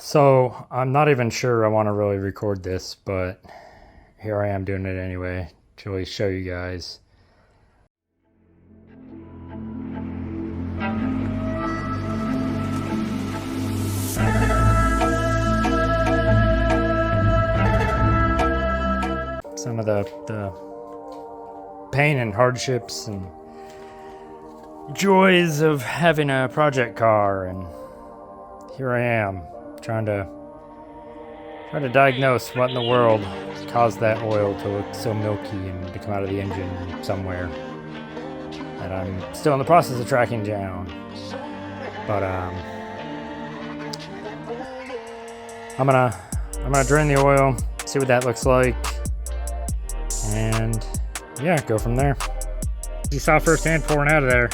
So I'm not even sure I want to really record this, but here I am doing it anyway to really show you guys. Some of the pain and hardships and joys of having a project car, and here I am trying to diagnose what in the world caused that oil to look so milky and to come out of the engine somewhere that I'm still in the process of tracking down. But I'm gonna drain the oil, see what that looks like, and yeah, go from there. You saw firsthand pouring out of there.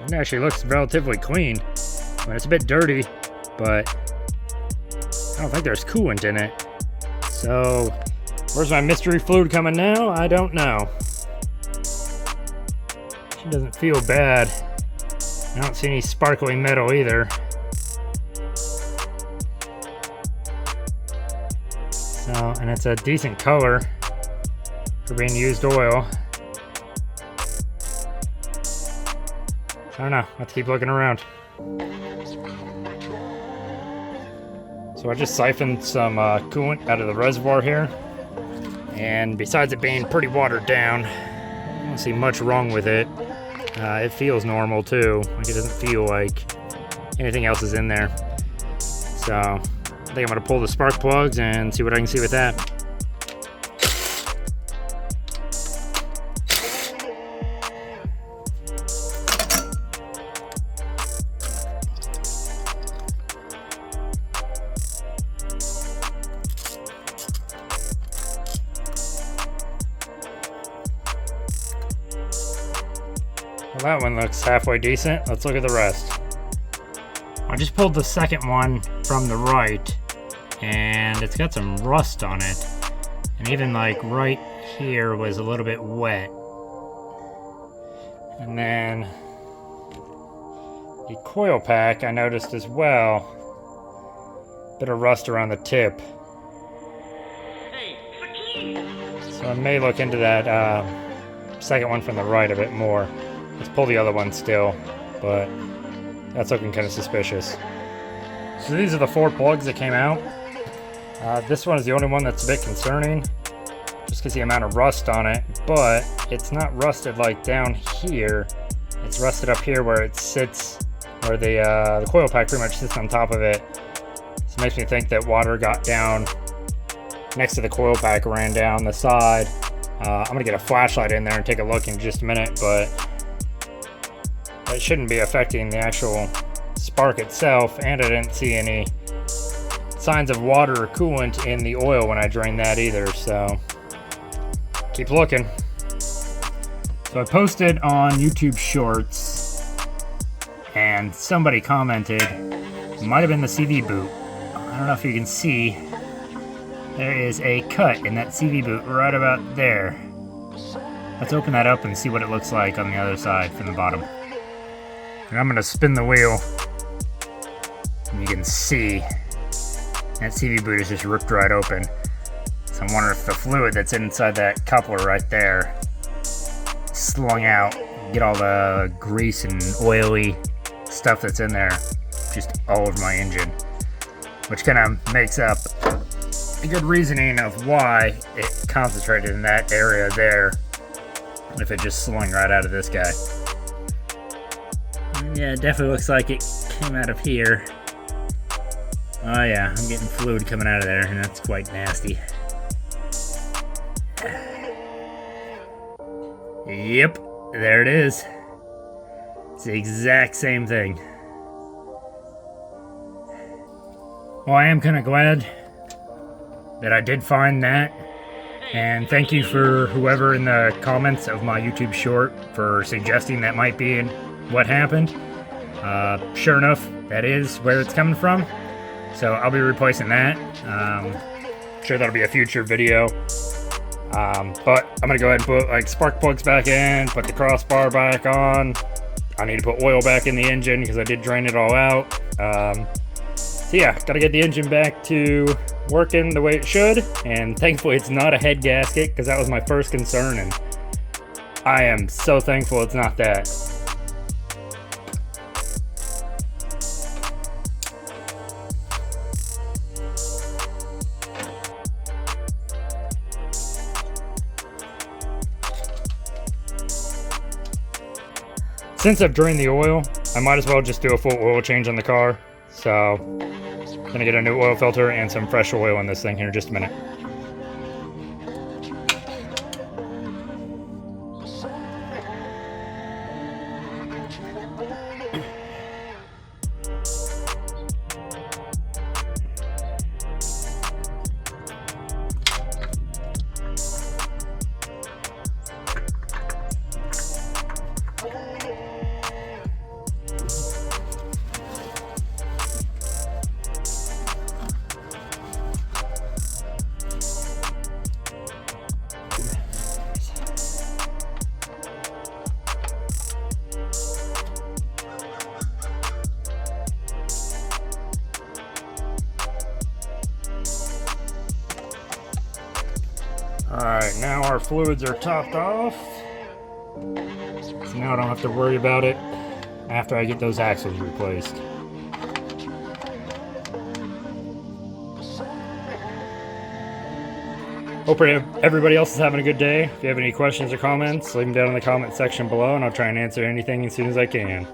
It actually looks relatively clean. I mean, it's a bit dirty, but I don't think there's coolant in it. So, where's my mystery fluid coming now? I don't know. She doesn't feel bad. I don't see any sparkling metal either. So, and it's a decent color for being used oil. I don't know, let's keep looking around. So I just siphoned some coolant out of the reservoir here, and besides it being pretty watered down, I don't see much wrong with it. It feels normal too, like it doesn't feel like anything else is in there. So I think I'm gonna pull the spark plugs and see what I can see with that. Well, that one looks halfway decent. Let's look at the rest. I just pulled the second one from the right, and it's got some rust on it. And even like right here was a little bit wet. And then the coil pack I noticed as well. Bit of rust around the tip. So I may look into that second one from the right a bit more. Let's pull the other one still, but that's looking kind of suspicious. So these are the 4 plugs that came out. This one is the only one that's a bit concerning, just because the amount of rust on it, but it's not rusted like down here. It's rusted up here where it sits, where the coil pack pretty much sits on top of it. So it makes me think that water got down next to the coil pack, ran down the side. I'm gonna get a flashlight in there and take a look in just a minute, but it shouldn't be affecting the actual spark itself, and I didn't see any signs of water or coolant in the oil when I drained that either, so keep looking. So I posted on YouTube Shorts, and somebody commented, it might have been the CV boot. I don't know if you can see, there is a cut in that CV boot right about there. Let's open that up and see what it looks like on the other side from the bottom. And I'm gonna spin the wheel, and you can see that CV boot is just ripped right open. So I'm wondering if the fluid that's inside that coupler right there slung out, get all the grease and oily stuff that's in there just all over my engine, which kind of makes up a good reasoning of why it concentrated in that area there if it just slung right out of this guy. Yeah, it definitely looks like it came out of here. Oh yeah, I'm getting fluid coming out of there, and that's quite nasty. Yep, there it is. It's the exact same thing. Well, I am kind of glad that I did find that. And thank you for whoever in the comments of my YouTube short for suggesting that might be what happened. Sure enough, that is where it's coming from. So I'll be replacing that. Sure that'll be a future video. But I'm gonna go ahead and put like spark plugs back in, put the crossbar back on. I need to put oil back in the engine because I did drain it all out. So yeah, gotta get the engine back to working the way it should, and thankfully it's not a head gasket, because that was my first concern, and I am so thankful it's not that. Since I've drained the oil, I might as well just do a full oil change on the car. So, gonna get a new oil filter and some fresh oil in this thing here in just a minute. Alright, now our fluids are topped off. So now I don't have to worry about it after I get those axles replaced. Hope everybody else is having a good day. If you have any questions or comments, leave them down in the comment section below and I'll try and answer anything as soon as I can.